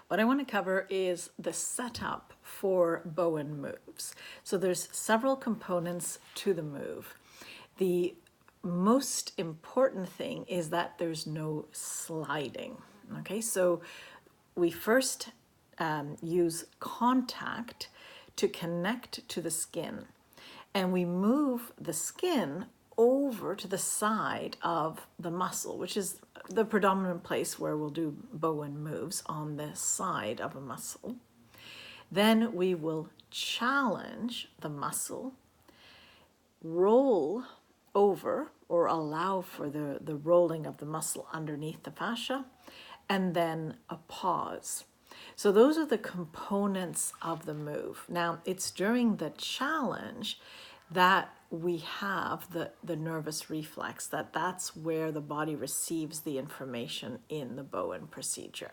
What I want to cover is the setup for Bowen moves. So there's several components to the move. The most important thing is that there's no sliding. Okay, so we first use contact to connect to the skin, and we move the skin over to the side of the muscle, which is the predominant place where we'll do Bowen moves, on the side of a muscle. Then we will challenge the muscle, roll over or allow for the rolling of the muscle underneath the fascia, and then a pause. So those are the components of the move. Now, it's during the challenge that we have the nervous reflex, that's where the body receives the information in the Bowen procedure.